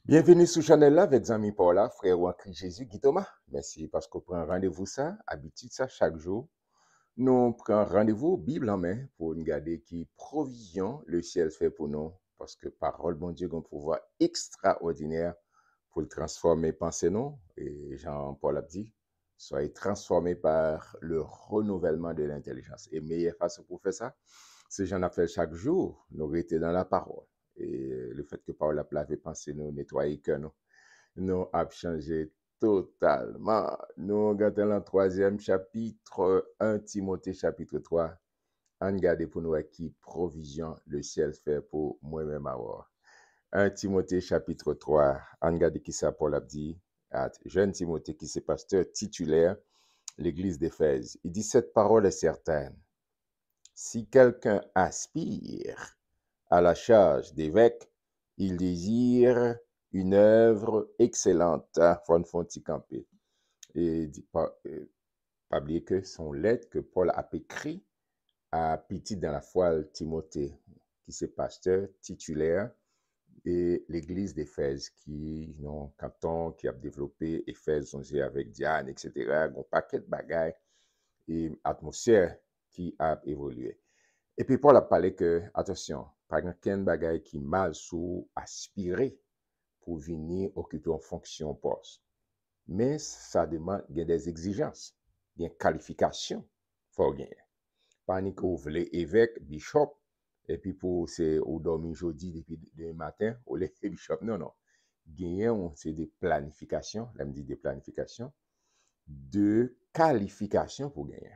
Bienvenue sur Chanel là avec Zami Paula, frère ou en Christ Jésus, Guy Thomas. Merci parce qu'on prend rendez-vous ça, habitude ça chaque jour. Nous prenons rendez-vous, Bible en main, pour nous garder qui provision le ciel fait pour nous. Parce que parole, bon Dieu, a un pouvoir extraordinaire pour le transformer, pensez nous. Et Jean-Paul a dit, soyez transformés par le renouvellement de l'intelligence. Et meilleure façon pour faire ça, c'est j'en appelle chaque jour, nous rester dans la parole. Et le fait que parole a lavé pensée nous, nettoyer que nous a changé totalement. Nous regardons le troisième chapitre, 1 Timothée chapitre 3. On regarde pour nous qui provision le ciel fait pour moi-même avoir. 1 Timothée chapitre 3. On regarde qui ça Paul a dit à jeune Timothée qui est pasteur titulaire l'église d'Éphèse. Il dit cette parole est certaine. Si quelqu'un aspire à la charge d'évêque, il désire une œuvre excellente. Faut nous camper. Et pas oublier que son lettre que Paul a écrit à petit dans la foi Timothée, qui est pasteur titulaire et l'église d'Éphèse, qui non canton qui a développé Éphèse avec Diane, etc. Un paquet de bagailles et atmosphère qui a évolué. Et puis Paul a parlé que, attention, pas qu'un bagaille qui mal sous aspirer pour venir occuper une fonction poste. Mais ça demande des exigences, des qualifications, faut gagner. Pas ni que vous voulez évêque, bishop, et puis pour c'est au dormir jeudi depuis le matin, ou les bishop. Non, non. Gagner, c'est des planifications, là me dit des planifications, de qualifications pour gagner.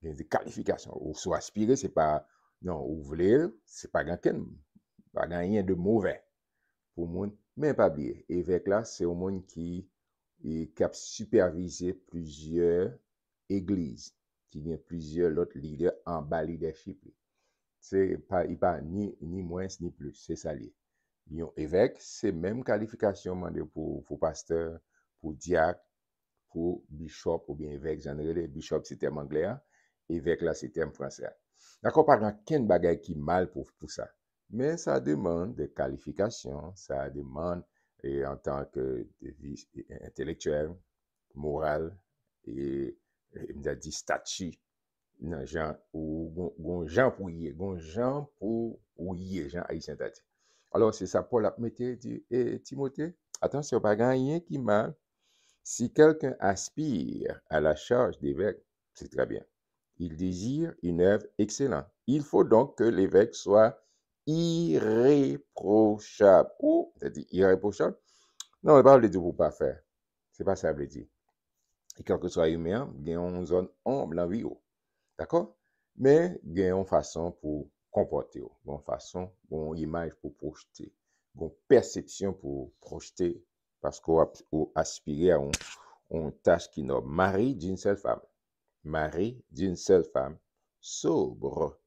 Il y a des qualifications. Ou soit aspirer, c'est pas, non, ou voulez, c'est pas rien de mauvais pour monde. Mais pas oublier, évêque là, c'est au monde qui a supervisé plusieurs églises, qui a plusieurs autres leaders en bas leadership. C'est pas, il pas ni moins ni plus, c'est ça lié. Évêque, c'est même qualification demandé pour pasteur, pour diacre, pour bishop ou bien évêque, j'en ai bishop c'est terme anglais, hein? Évêque là c'est terme français. D'accord, pas grand qu'un bagage qui mal pour ça. Mais ça demande des qualifications, ça demande et en tant que de vie intellectuelle, morale et me dit statut nan gens ou gon gens pour y gon gens pour y gens haïtien tati. Alors c'est ça Paul a metté dit et Timothée, attention pas rien qui mal si quelqu'un aspire à la charge d'évêque, c'est très bien. Il désire une œuvre excellente. Il faut donc que l'évêque soit irréprochable. Ou, c'est-à-dire irréprochable? Non, on ne parle pas de dire pour pas faire. C'est pas ça que veut dire. Et quel que soit humain, il y a une zone ombre dans la vie. D'accord? Mais il y a une façon pour comporter, une façon, une image pour projeter, une perception pour projeter, parce qu'on aspire à une tâche qui est mari d'une seule femme. Mari d'une seule femme, sobre,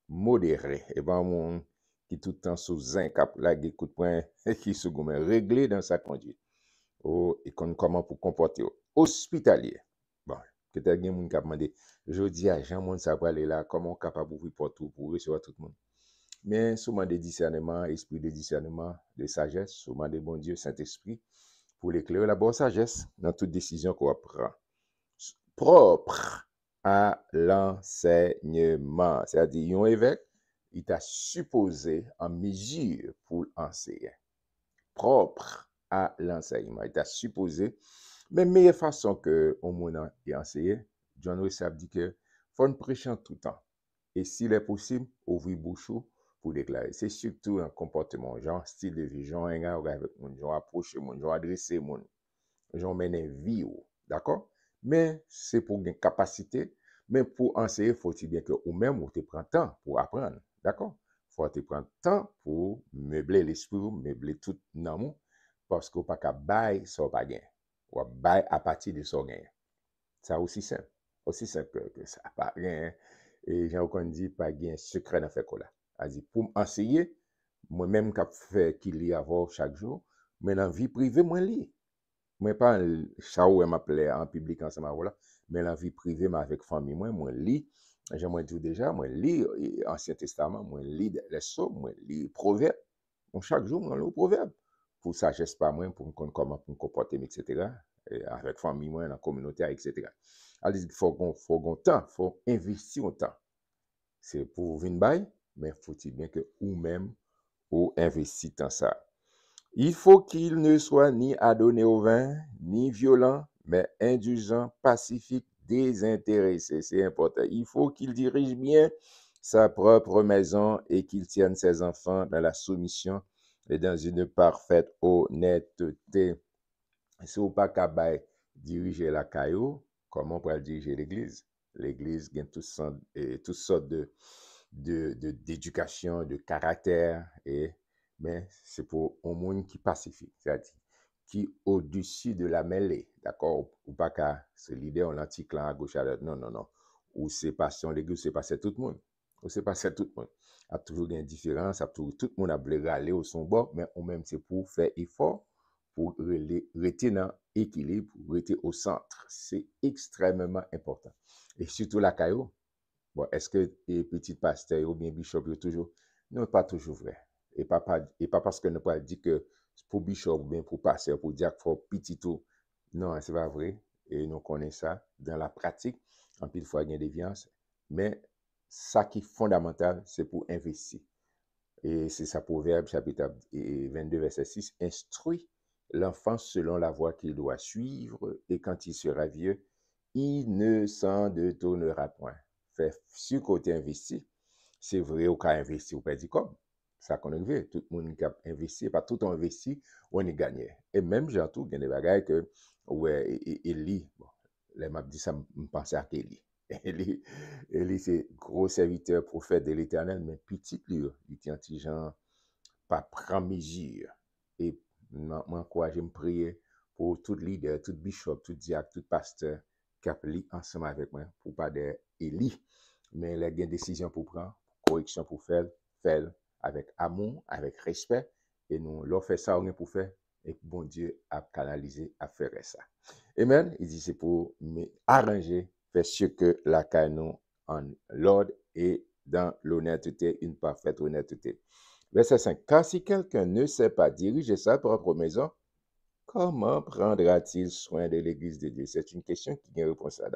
modéré, et ben mon qui tout le temps sous un cap, là, qui coup de poing, qui se gomme, réglé dans sa conduite. Oh, et comment pour comporter, hospitalier. Bon, peut-être qu'il y a des gens qui demandé, je dis à Jean, monde ça va aller là, comment capable d'ouvrir porte pour recevoir tout le monde. Mais souvent des discernements, esprit de discernement, de sagesse, souvent des bon Dieu, Saint-Esprit, pour l'éclairer la bonne sagesse dans toute décision qu'on prend. Propre à l'enseignement. C'est-à-dire, un évêque, il t'a supposé en mesure pour enseigner. Propre à l'enseignement. Il t'a supposé. Mais meilleure façon que au monde est enseigné, John Wesley dit que faut prêcher en tout temps. Et s'il est possible, ouvrir bouche pour déclarer. C'est surtout un comportement, genre style de vie, genre un gars avec mon, genre approcher mon, genre adresser mon, genre mener vie. D'accord? Mais c'est pour une capacité. Mais pour enseigner, faut-il bien que ou même ou te prends temps pour apprendre. D'accord? Faut te prendre temps pour meubler l'esprit, meubler tout l'amour, parce qu'on pas qu'à bailler ça pas gain. Ou bailler à partir de ça gain. C'est aussi simple que ça pas rien. Et j'ai encore dit pas gain secret dans fait là. A dit pour enseigner, moi-même qui fait qu'il y a chaque jour, mais dans vie privée moi lis. Moi pas ça où m'appelait en public ensemble voilà, mais la vie privée mais avec famille moi lis. J'aimerais dire déjà moi lis Ancien Testament, moi lis les psaumes, moi lis proverbes. Donc chaque jour moi lis proverbes pour sagesse pas moi, pour me connaître comment pour me comporter, etc. Et avec famille, moi, dans la communauté, etc. Alors, il faut temps, faut investir au temps. C'est pour venir bail, mais faut-il bien que ou même ou investir dans ça. Il faut qu'il ne soit ni adonné au vin, ni violent, mais indulgent, pacifique, désintéressé. C'est important. Il faut qu'il dirige bien sa propre maison et qu'il tienne ses enfants dans la soumission et dans une parfaite honnêteté. Si vous pas capable de diriger la caillou, comment on peut diriger l'église? L'église a toutes sortes d'éducation, de caractère, mais c'est pour un monde qui pacifique, c'est-à-dire qui au-dessus de la mêlée, d'accord? Ou pas qu'à se l'idée, on l'anticlan à gauche à droite, non, non, non. Ou c'est passé en l'église, c'est passé tout le monde. Ou c'est passé tout le monde. Il y a toujours une différence, tout le monde a voulu aller au son bord, mais au même c'est pour faire effort, pour rester dans l'équilibre, pour rester au centre. C'est extrêmement important. Et surtout la caillou. Bon, est-ce que les petits pasteurs ou bien bishop toujours? Non, pas toujours vrai. Et pas parce que ne pas dire que pour bishop ou bien pour pasteur, pour dire qu'il faut petit tout. Non, c'est pas vrai. Et nous connaissons ça dans la pratique. En pile fois, il y a des déviances. Mais ça qui est fondamental, c'est pour investir. Et c'est ça, Proverbe, chapitre 22, verset 6. Instruit l'enfant selon la voie qu'il doit suivre, et quand il sera vieux, il ne s'en détournera point. Fait sur côté investi, c'est vrai au cas investi, ou pas dit comme. Ça qu'on a vu, tout le monde qui a investi, pas tout investi, on est gagné. Et même, j'ai tout, il y a des bagages que, ouais, Eli, bon, les m'a dit ça, me pensais à Eli. Eli, c'est gros serviteur, prophète de l'Éternel, mais petit lui, il était intelligent, pas prendre mesure. Et m'encourager, me prier pour tout leader, tout bishop, tout diacre, tout pasteur qui a pris ensemble avec moi pour pas de Eli. Mais il y a des décisions pour prendre, correction pour faire avec amour, avec respect. Et nous, l'on fait ça, on est pour faire. Et bon Dieu a canalisé à faire ça. Amen. Il dit c'est pour arranger, faire ce que la canon en l'ordre et dans l'honnêteté, une parfaite honnêteté. Verset 5. Car si quelqu'un ne sait pas diriger sa propre maison, comment prendra-t-il soin de l'église de Dieu? C'est une question qui a réponse à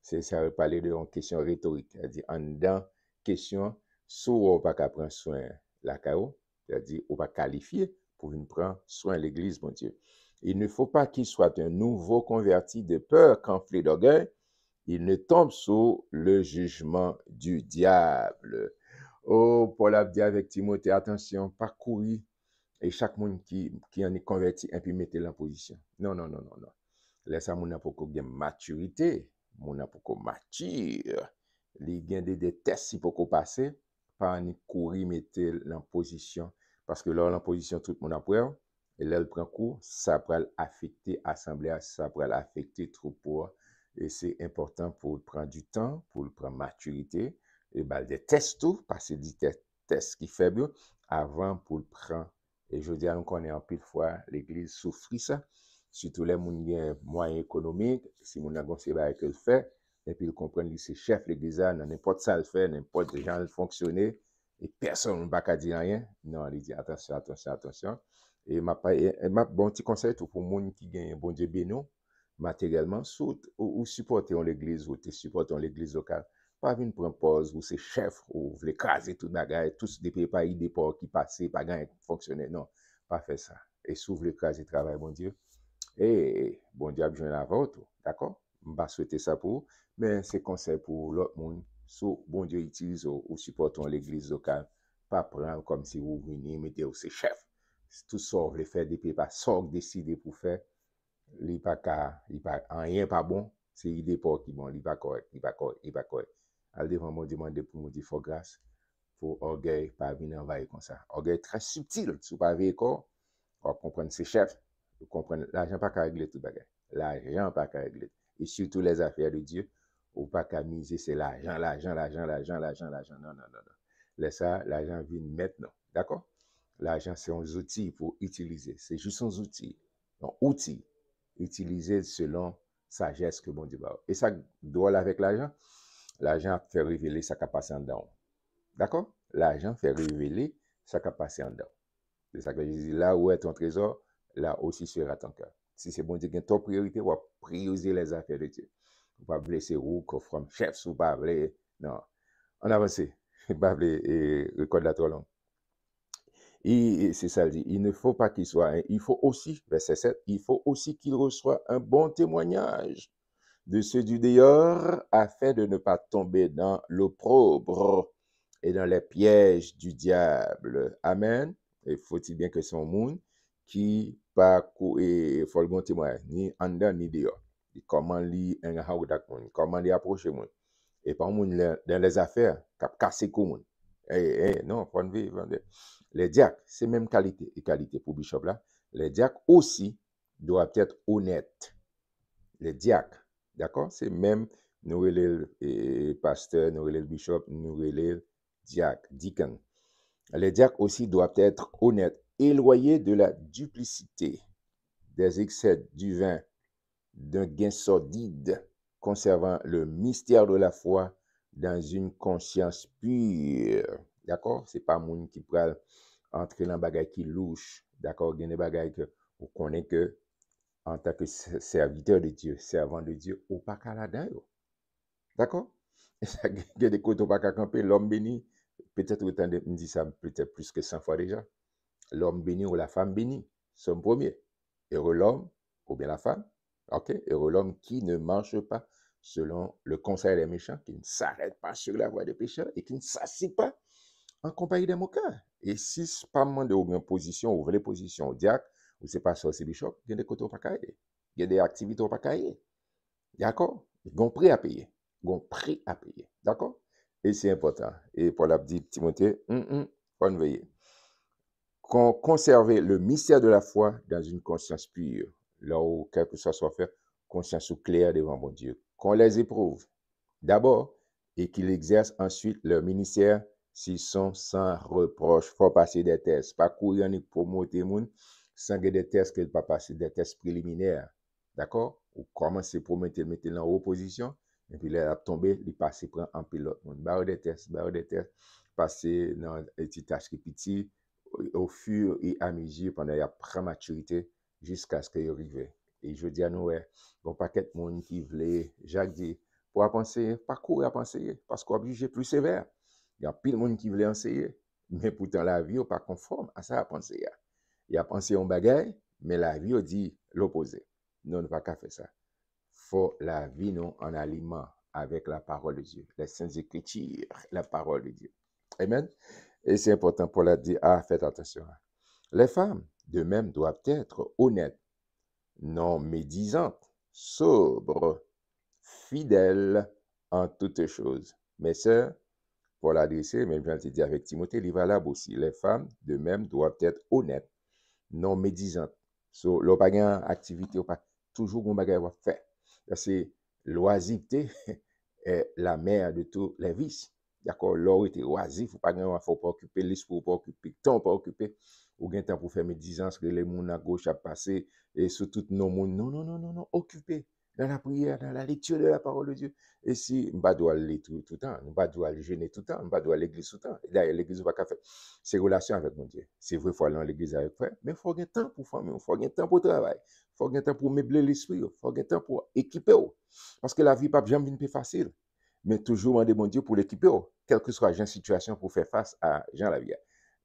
ça. Ça veut parler d'une question rhétorique. C'est-à-dire, en dedans, question, soit on pas prendre soin de la CAO, c'est-à-dire, on pas qualifier pour une prendre soin de l'église, mon Dieu. Il ne faut pas qu'il soit un nouveau converti de peur, conflit d'orgueil. Il ne tombe sous le jugement du diable. Oh, Paul a dit avec Timothée, attention, pas courir. Et chaque monde qui en est converti, et puis mettez-le en position. Non, non, non, non, non. Laissez mon pour qu'on ait maturité, mon pour qu'on mature. Il y a des tests pour qu'on passe, pas en courir, mettez en position. Parce que là, en position, tout le monde a peur. Et là, il prend cours, ça peut affecter l'assemblée, ça peut affecter le troupeau. Et c'est important pour prendre du temps, pour prendre maturité. Et ben, des tests tout, parce que des tests qui faibles avant pour le prendre. Et je dis à nous qu'on est en pile fois, l'église souffre ça. Surtout les moyens économiques, si mon a c'est pas que le fait, et puis ils comprennent que c'est chef l'église, n'importe ça le fait, n'importe gens le fonctionner, et personne ne va pas dire rien. Non, il dit attention, attention, attention. Et ma bon petit conseil tout pour monde qui gagne bon Dieu bénot matériellement, ou supporter l'église, ou te supporter l'église locale. Pas venir prendre pause, ou c'est chef, ou vous voulez craser tout bagaille, tous des pays, des ports qui passaient, pas gagne fonctionner. Non, pas faire ça. Et si vous voulez craser travail, bon Dieu, et bon Dieu a besoin d'avoir tout, d'accord? Je ne vais pas souhaiter ça pour vous, mais c'est conseil pour l'autre monde. So, bon Dieu utilise ou supportons l'église locale, pas prendre comme si vous venez, mettez au ses chefs. Tout ça, vous voulez faire des pays, pas ça, décider pour faire, il n'y a pas rien pas bon, c'est l'idée pas qui bon, il pas correct, il pas correct, il pas correct. Al devant moi demander pour me dire faut grâce, pour orgueil, pas venir envahir comme ça. Orgueil très subtil, si vous pas veiller corps, on comprendre ses chefs. Vous comprenez, l'argent pas qu'à régler tout bagage. L'argent pas qu'à régler. Et surtout les affaires de Dieu, ou pas qu'à miser, c'est l'argent, l'argent, l'argent, l'argent, l'argent, l'argent. Non, non, non, non. Laisse ça, l'argent vient maintenant. D'accord? L'argent, c'est un outil pour utiliser. C'est juste un outil. Un outil. Utilisé selon sagesse que bon Dieu va. Et ça doit avec l'argent. L'argent fait révéler sa capacité en dedans. D'accord? L'argent fait révéler sa capacité en dedans. C'est ça que Jésus dit, là où est ton trésor, là aussi sera ton cœur. Si c'est bon Dieu qui est ton priorité, on va prioriser les affaires de Dieu. On va blesser ou qu'on from chef ou pas blé. Non. On avance. Pas blé et record la trop long. Et c'est ça, il ne faut pas qu'il soit, il faut aussi, verset 7, il faut aussi qu'il reçoive un bon témoignage de ceux du dehors afin de ne pas tomber dans l'opprobre et dans les pièges du diable. Amen. Et faut-il bien que son monde qui pas et faut le bon témoignage, ni en dedans ni dehors. Comment lui un comment lui approcher monde. Et pas monde dans les affaires, cap casser comme non, faut vivre. Les diacres, c'est même qualité et qualité pour Bishop là. Les diacres aussi doivent être honnêtes. Les diacres, d'accord? C'est même nous les pasteurs, nous les bishops, nous les diacres, deacons. Les diacres aussi doivent être honnêtes, éloignés de la duplicité, des excès du vin, d'un gain sordide, conservant le mystère de la foi dans une conscience pure. D'accord? C'est pas monde qui peut entrer dans bagaille qui louche. D'accord? Il y a des bagailles que vous connaissez que en tant que serviteur de Dieu, servant de Dieu, ou pas qu'à la dedans. D'accord? Il y a des côtés où pas qu'à camper, l'homme béni, peut-être autant de me dit ça peut-être plus que 100 fois déjà. L'homme béni ou la femme bénie, sont premier. Heureux l'homme ou bien la femme, ok? Heureux l'homme qui ne marche pas selon le conseil des méchants, qui ne s'arrête pas sur la voie des pécheurs et qui ne s'assied pas en compagnie des moqueurs. Et si ce n'est pas de ou bien position, ou vraie position au diacre, ou c'est pas ça, c'est bishop, il y a des côtés pas cahier. Il y a des activités pas cahier. D'accord? Ils ont prêt à payer. Ils ont prêt à payer. D'accord? Et c'est important. Et Paul a dit, Timothée, faut veiller. Conserver le mystère de la foi dans une conscience pure, là où, quel que soit fait, conscience claire devant mon Dieu. Qu'on les éprouve d'abord et qu'ils exercent ensuite leur ministère s'ils sont sans reproche. Il faut passer des tests. Pas courir ni promoter les gens sans que des tests qu'ils ne pas passer, des tests préliminaires. D'accord? Ou commencer pour mettre en opposition, et puis là, tomber, il passe prend en pilote. Barre des tests, passer dans les petites tâches qui petits, au fur et à mesure, pendant la prématurité, jusqu'à ce qu'il arrive. Et je dis à nous, bon paquet de monde qui voulait, Jacques dit, pour penser, pas courir à penser, parce qu'on est obligé plus sévère. Il y a pile de monde qui voulait enseigner, mais pourtant la vie n'est pas conforme à ça à penser. Il a pensé en bagaille, mais la vie dit l'opposé. Nous ne pas qu'à faire ça. Faut la vie non en aliment avec la parole de Dieu, les saintes écritures, la parole de Dieu. Amen. Et c'est important pour la dire, faites attention. Les femmes, de même, doivent être honnêtes, non médisantes, sobres, fidèles en toutes choses. Mes sœurs, pour l'adresser, mais je viens de dire avec Timothée, il est valable aussi. Les femmes, de même, doivent être honnêtes, non médisantes. So, l'on pas gain activité, pas toujours un bagage à faire. C'est l'oisiveté est la mère de tous les vices. D'accord, l'or était oisif, faut pas faut pas occuper l'esprit, pas occuper temps, pas occuper ou gain temps pour faire médisance que les moun à gauche a passé et sur tout nos moun. Non, non, non, non, non, occuper dans la prière, dans la lecture de la parole de Dieu. Et si on pas doit aller tout le temps, on pas doit aller jeûner tout le temps, on pas doit aller à l'église tout le temps. D'ailleurs, l'église va pas faire ses relations avec mon Dieu. C'est vrai, il faut aller à l'église avec frère, mais il faut gagner temps pour famille, il faut gagner temps pour travail, il faut gagner temps pour meubler l'esprit, il faut gagner temps pour équiper. Parce que la vie pas jamais venir facile, mais toujours demander mon Dieu pour l'équiper, quelle que soit la situation pour faire face à Jean la vie.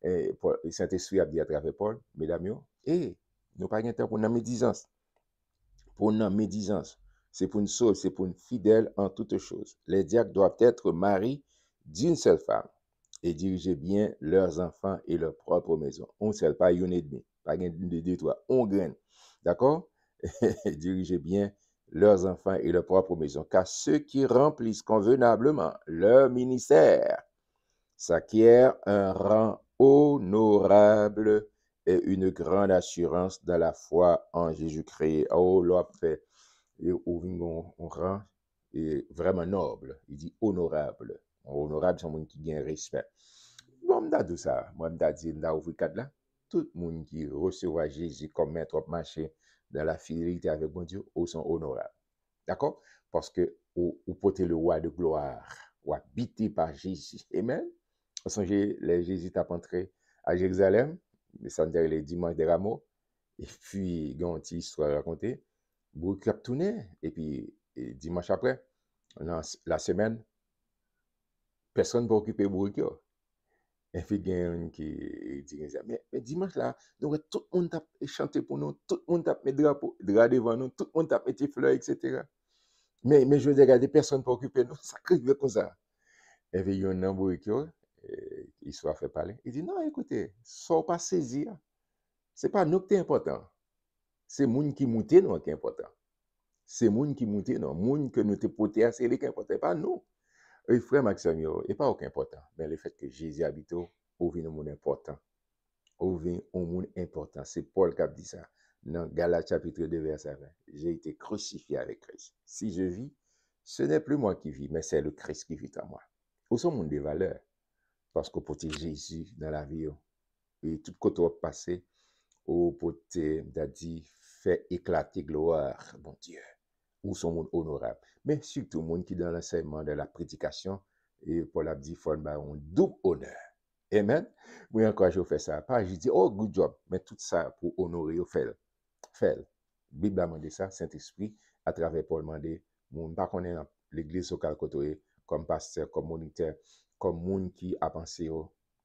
Et le Saint-Esprit a dit à travers Paul, mesdames, et nous pas gagner temps pour une médisance. Pour une médisance, c'est pour une sauve, c'est pour une fidèle en toutes choses. Les diacres doivent être maris d'une seule femme et diriger bien leurs enfants et leur propre maison. On ne sait pas, une et demi, pas de deux, trois, on graine. D'accord? Diriger bien leurs enfants et leur propre maison. Car ceux qui remplissent convenablement leur ministère s'acquièrent un rang honorable et une grande assurance dans la foi en Jésus-Christ. Oh, l'on fait un rang vraiment noble. Il dit honorable. Honorable, c'est un monde qui gagne respect. Bon, je dis ça. Moi, je dis, là, tout le monde qui recevra Jésus comme maître marché dans la fidélité avec mon Dieu, ou sont honorables. D'accord? Parce que vous portez le roi de gloire, ou habité par Jésus. Amen. Vous songez, les Jésus t'a entré à Jérusalem, ça veut dire les dimanches des rameaux, et puis, il y a une petite histoire à raconter, bourrique a tourné, et puis, dimanche après, dans la semaine, personne ne peut occuper bourrique. Et puis, il y a un qui dit, mais dimanche là, donc, tout le monde a chanté pour nous, tout le monde a mis drapeau devant nous, tout le monde a mis des fleurs, etc. Mais je veux dire, des personnes pour occuper nous, ça arrive comme ça. Et puis, il y a un homme qui soit fait parler. Il dit, non, écoutez, ça pas saisir. Ce n'est pas nous qui est important. C'est le monde qui monte nous qui est important. C'est le monde qui monte nous. Le monde que nous te porté, c'est lui qui est important, pas nous. Et frère Maxime, il n'est pas aucun important. Mais le fait que Jésus habite, au vient un monde important. Au vient un monde important. C'est Paul qui a dit ça. Dans Galates chapitre 2, verset 20. J'ai été crucifié avec Christ. Si je vis, ce n'est plus moi qui vis, mais c'est le Christ qui vit en moi. Où sont mon des valeurs? Parce que pour Jésus dans la vie, et tout côté passé, au côté dit fait éclater gloire, bon Dieu, ou son monde honorable. Mais surtout, monde qui dans l'enseignement de la prédication, et Paul a dit, faut un double honneur. Amen. Moi encore, je fais ça. Pas, je dis, oh, good job. Mais tout ça pour honorer, fait. Fait. Bible a demandé ça, Saint-Esprit, à travers Paul, demandé, mon pas qu'on est l'église au côté, comme pasteur, comme moniteur, comme monde qui a pensé,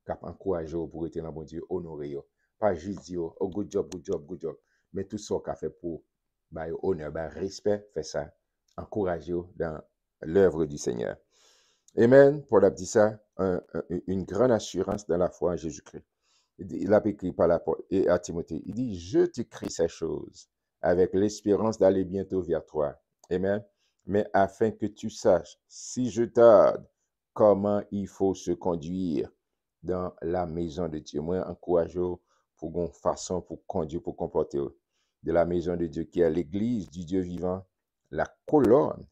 qui a encouragé pour être dans bon Dieu, honorer. Pas juste dire, oh, good job, good job, good job. Mais tout ça qu'a fait pour honneur, respect, fait ça, encourager dans l'œuvre du Seigneur. Amen. Paul a dit ça, une grande assurance dans la foi en Jésus-Christ. Il a écrit par la et à Timothée, il dit, je t'écris ces choses avec l'espérance d'aller bientôt vers toi. Amen. Mais afin que tu saches, si je tarde, comment il faut se conduire dans la maison de Dieu. Moi, encourage pour une façon pour conduire, pour comporter de la maison de Dieu, qui est l'église du Dieu vivant, la colonne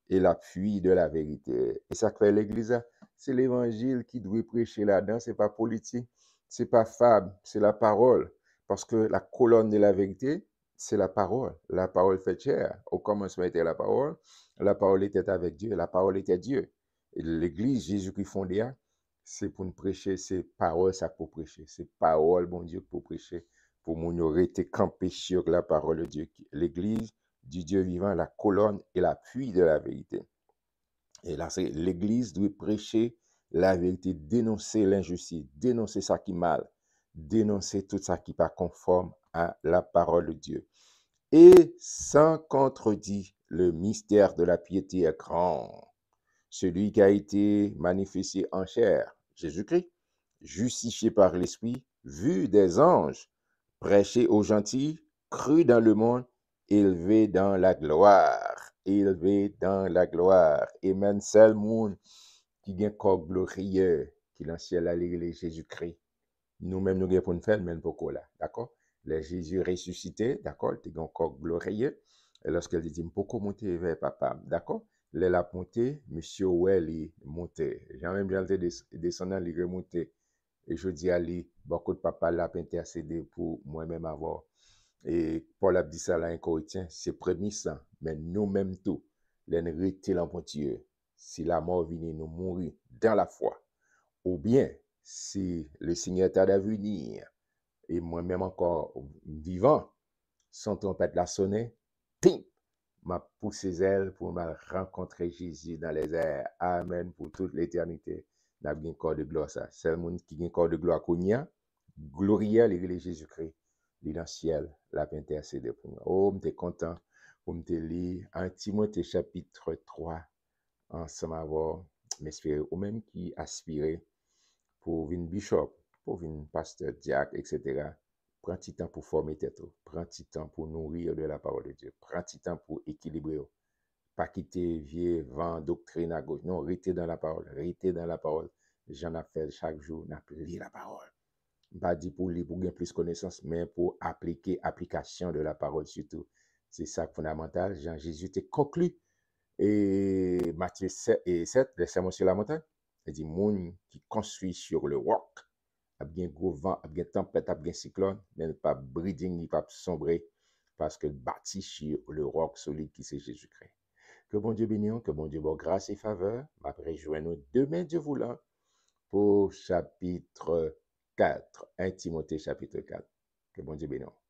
et l'appui de la vérité. Et ça fait l'église, c'est l'évangile qui doit prêcher là-dedans, c'est pas politique. C'est pas fable, c'est la parole. Parce que la colonne de la vérité, c'est la parole. La parole fait chair. Au commencement était la parole était avec Dieu, la parole était Dieu. Et l'église, Jésus qui fondé, c'est pour nous prêcher, c'est parole, ça pour prêcher. C'est parole, bon Dieu, pour prêcher, pour nous rester campé sur la parole de Dieu. L'église du Dieu vivant, la colonne et l'appui de la vérité. Et là, c'est l'église doit prêcher la vérité, dénoncer l'injustice, dénoncer ça qui est mal, dénoncer tout ça qui n'est pas conforme à la parole de Dieu. Et sans contredit, le mystère de la piété est grand. Celui qui a été manifesté en chair, Jésus-Christ, justifié par l'Esprit, vu des anges, prêché aux gentils, cru dans le monde, élevé dans la gloire. Élevé dans la gloire. Amen. Seul monde qui gagne corps glorieux, qui dans le ciel a l'église Jésus-Christ. Nous-mêmes, nous gagnons pour nous faire, mais pourquoi là. D'accord? Le Jésus ressuscité, d'accord? Tu gagne corps glorieux. Et lorsqu'elle dit, pourquoi monter vers papa? D'accord? Elle a monté, monsieur Well est monté. J'ai même bien descendant, il est remonté. Et je dis à lui, beaucoup de papa l'a intercédé pour moi-même avoir. Et Paul a dit ça là, un Corinthien, c'est prémisse, mais nous-mêmes tout, l'enrité en bon Dieu, si la mort vient nous mourir dans la foi, ou bien si le Seigneur t'a à venir, et moi-même encore vivant, sans trompette la sonner, pim, m'a poussé elle pour me rencontrer Jésus dans les airs. Amen pour toute l'éternité. N'a bien corps de gloire ça. C'est le monde qui a un corps de gloire qu'on y a. Gloria l'église Jésus-Christ. Il est dans le ciel, la intercédé pour moi. Oh, m'étais content pour me lire 1 Timothée chapitre 3 ensemble avoir m'espérer ou même qui aspirait pour une bishop, pour une pasteur, diacre, etc. Prends petit temps pour former tête, prends petit temps pour nourrir de la parole de Dieu, prends petit temps pour équilibrer, pas quitter vieux vent doctrine à gauche, non, rester dans la parole, rester dans la parole. J'en appelle chaque jour, n'a lire la parole. Pas dit pour lire pour gagner plus de connaissances, mais pour application de la parole surtout. C'est ça fondamental. Jean-Jésus te conclut. Et Matthieu 7, le sermon sur la montagne, il dit, moun qui construit sur le roc, a bien gros vent, a bien tempête, a bien cyclone, mais pas breeding, ni pas sombrer, parce que bâti sur le roc solide qui c'est Jésus-Christ. Que bon Dieu bénisse, que bon Dieu bon grâce et faveur. Après, rejoignons demain, Dieu voulant, pour chapitre 4. 1 Timothée chapitre 4. Que bon Dieu bénisse.